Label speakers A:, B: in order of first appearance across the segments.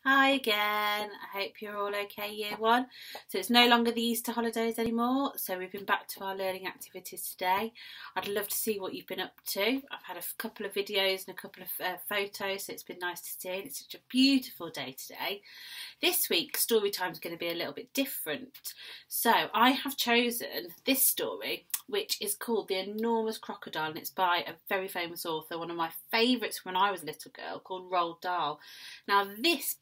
A: Hi again. I hope you're all okay, year one. So it's no longer the Easter holidays anymore, so we've been back to our learning activities today. I'd love to see what you've been up to. I've had a couple of videos and a couple of photos, so it's been nice to see. It's such a beautiful day today. This week, story time is going to be a little bit different. So I have chosen this story, which is called The Enormous Crocodile, and it's by a very famous author, one of my favourites when I was a little girl, called Roald Dahl. Now this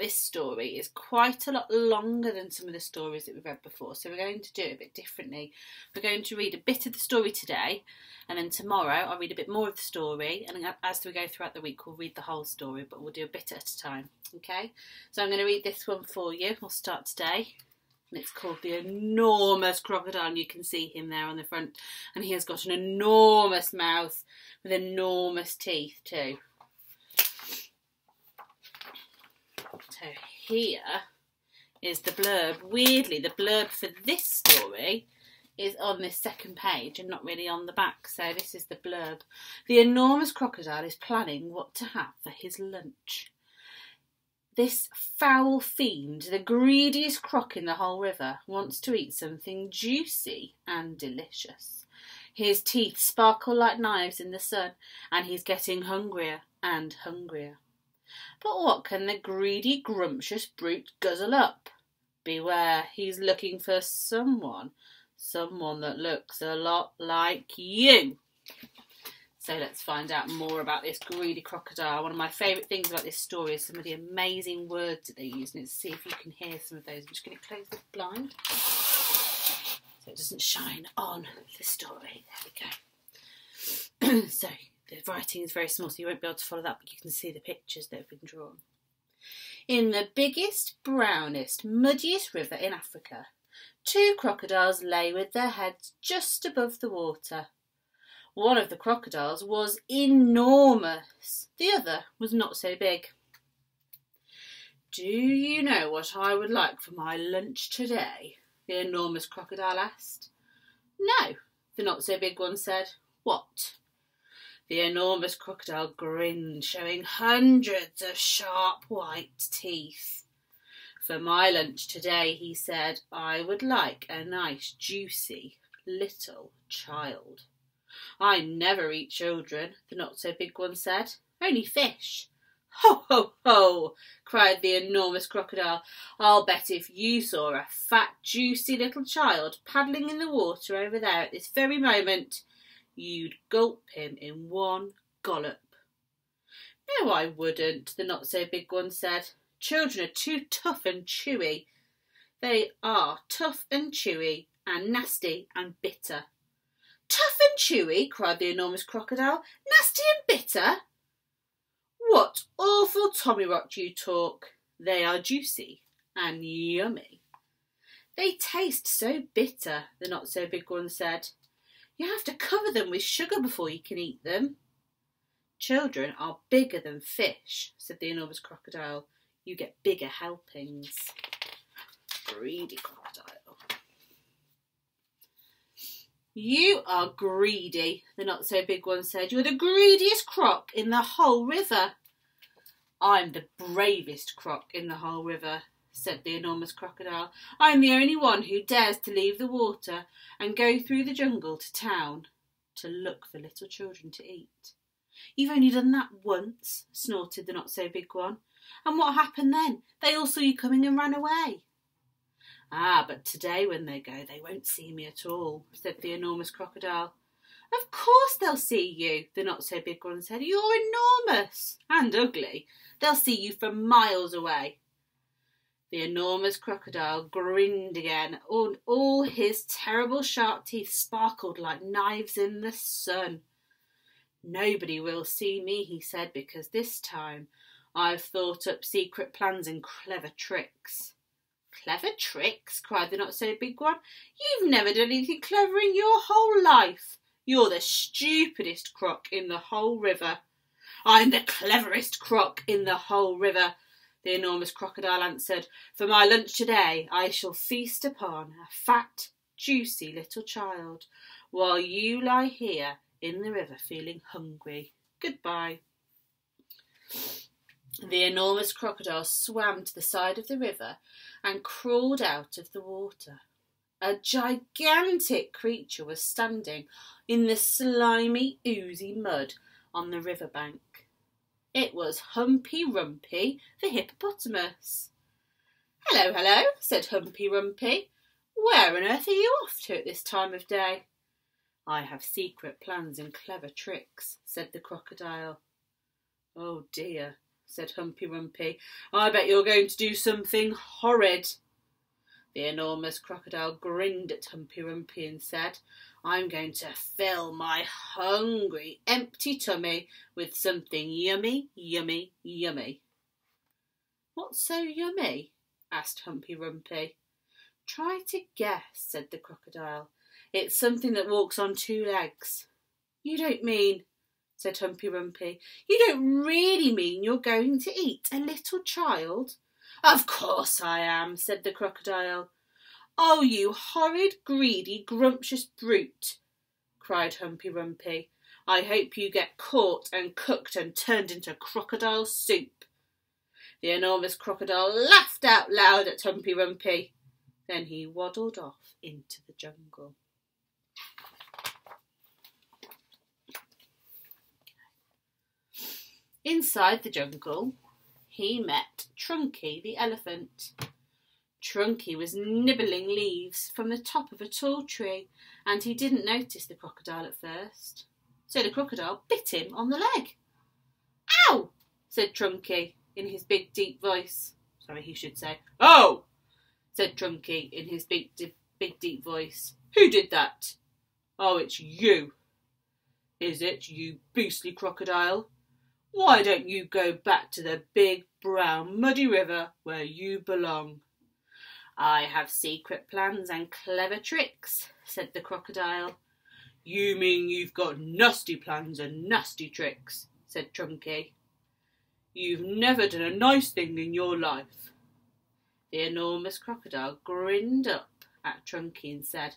A: story is quite a lot longer than some of the stories that we've read before, so we're going to do it a bit differently. We're going to read a bit of the story today, and then tomorrow I'll read a bit more of the story, and as we go throughout the week we'll read the whole story, but we'll do a bit at a time. Okay, so I'm going to read this one for you. We'll start today. And it's called The Enormous Crocodile, and you can see him there on the front, and he has got an enormous mouth with enormous teeth too. So here is the blurb. Weirdly, the blurb for this story is on this second page and not really on the back, so this is the blurb. The enormous crocodile is planning what to have for his lunch. This foul fiend, the greediest croc in the whole river, wants to eat something juicy and delicious. His teeth sparkle like knives in the sun, and he's getting hungrier and hungrier. But what can the greedy, grumptious brute guzzle up? Beware, he's looking for someone that looks a lot like you. So let's find out more about this greedy crocodile. One of my favourite things about this story is some of the amazing words that they use. And let's see if you can hear some of those. I'm just going to close the blind so it doesn't shine on the story. There we go. So the writing is very small, so you won't be able to follow that, but you can see the pictures that have been drawn. In the biggest, brownest, muddiest river in Africa, two crocodiles lay with their heads just above the water. One of the crocodiles was enormous. The other was not so big. Do you know what I would like for my lunch today? The enormous crocodile asked. No, the not so big one said. What? The enormous crocodile grinned, showing hundreds of sharp white teeth. For my lunch today, he said, I would like a nice, juicy little child. I never eat children, the not-so-big one said. Only fish. Ho, ho, ho, cried the enormous crocodile. I'll bet if you saw a fat, juicy little child paddling in the water over there at this very moment, you'd gulp him in one gollop. No, I wouldn't, the not-so-big one said. Children are too tough and chewy. They are tough and chewy and nasty and bitter. Tough and chewy, cried the enormous crocodile. Nasty and bitter? What awful tommyrot you talk. They are juicy and yummy. They taste so bitter, the not-so-big one said. You have to cover them with sugar before you can eat them. Children are bigger than fish, said the enormous crocodile. You get bigger helpings. Greedy crocodile. You are greedy, the not-so-big one said. You're the greediest croc in the whole river. I'm the bravest croc in the whole river, said the enormous crocodile. I'm the only one who dares to leave the water and go through the jungle to town to look for little children to eat. You've only done that once, snorted the not-so-big one. And what happened then? They all saw you coming and ran away. Ah, but today when they go, they won't see me at all, said the enormous crocodile. Of course they'll see you, the not-so-big one said. You're enormous and ugly. They'll see you from miles away. The enormous crocodile grinned again. All his terrible sharp teeth sparkled like knives in the sun. Nobody will see me, he said, because this time I've thought up secret plans and clever tricks. Clever tricks, cried the not-so-big one. You've never done anything clever in your whole life. You're the stupidest croc in the whole river. I'm the cleverest croc in the whole river, the enormous crocodile answered. For my lunch today I shall feast upon a fat, juicy little child, while you lie here in the river feeling hungry. Goodbye. The enormous crocodile swam to the side of the river and crawled out of the water. A gigantic creature was standing in the slimy, oozy mud on the riverbank. It was Humpy Rumpy, the hippopotamus. "Hello, hello," said Humpy Rumpy. "Where on earth are you off to at this time of day?" "I have secret plans and clever tricks," said the crocodile. "Oh dear," said Humpy Rumpy. "I bet you're going to do something horrid." The enormous crocodile grinned at Humpy Rumpy and said, "I'm going to fill my hungry, empty tummy with something yummy, yummy, yummy." "What's so yummy?" asked Humpy Rumpy. "Try to guess," said the crocodile. "It's something that walks on two legs." "You don't mean," said Humpy Rumpy, "you don't really mean you're going to eat a little child?" "Of course I am," said the crocodile. "Oh, you horrid, greedy, grumptious brute," cried Humpy Rumpy. "I hope you get caught and cooked and turned into crocodile soup." The enormous crocodile laughed out loud at Humpy Rumpy. Then he waddled off into the jungle. Inside the jungle, he met Trunky the elephant. Trunky was nibbling leaves from the top of a tall tree, and he didn't notice the crocodile at first. So the crocodile bit him on the leg. "Ow!" said Trunky in his big deep voice. Sorry, he should say, "Oh!" said Trunky in his big deep voice. "Who did that?" "Oh, it's you." "Is it, you beastly crocodile? Why don't you go back to the big, brown, muddy river where you belong?" "I have secret plans and clever tricks," said the crocodile. "You mean you've got nasty plans and nasty tricks," said Trunky. "You've never done a nice thing in your life." The enormous crocodile grinned up at Trunky and said,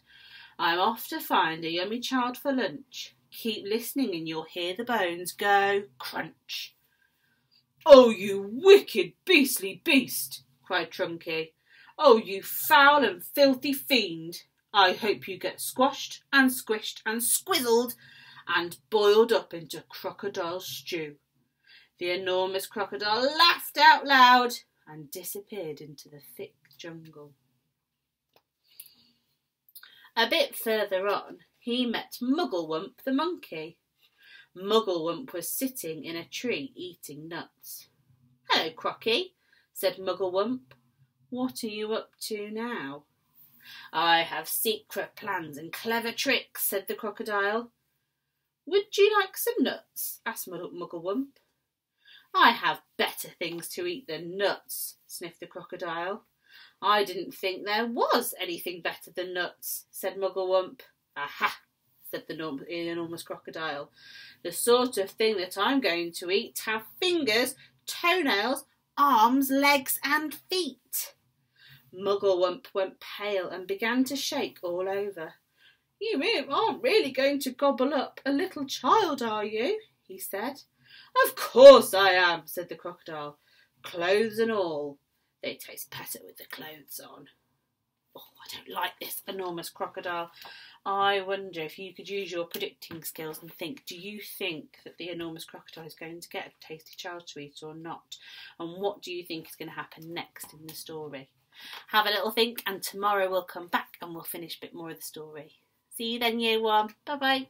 A: "I'm off to find a yummy child for lunch. Keep listening and you'll hear the bones go crunch." "Oh, you wicked, beastly beast," cried Trunky. "Oh, you foul and filthy fiend. I hope you get squashed and squished and squizzled and boiled up into crocodile stew." The enormous crocodile laughed out loud and disappeared into the thick jungle. A bit further on, he met Mugglewump the monkey. Mugglewump was sitting in a tree eating nuts. "Hello, Crocky," said Mugglewump. "What are you up to now?" "I have secret plans and clever tricks," said the crocodile. "Would you like some nuts?" asked Mugglewump. "I have better things to eat than nuts," sniffed the crocodile. "I didn't think there was anything better than nuts," said Mugglewump. "Aha!" said the enormous crocodile. "The sort of thing that I'm going to eat have fingers, toenails, arms, legs and feet." Mugglewump went pale and began to shake all over. "You aren't really going to gobble up a little child, are you?" he said. "Of course I am," said the crocodile. "Clothes and all. They taste better with the clothes on." "Oh, I don't like this enormous crocodile. I wonder if you could use your predicting skills and think, do you think that the enormous crocodile is going to get a tasty child to eat or not? And what do you think is going to happen next in the story? Have a little think, and tomorrow we'll come back and we'll finish a bit more of the story. See you then, year one. Bye-bye.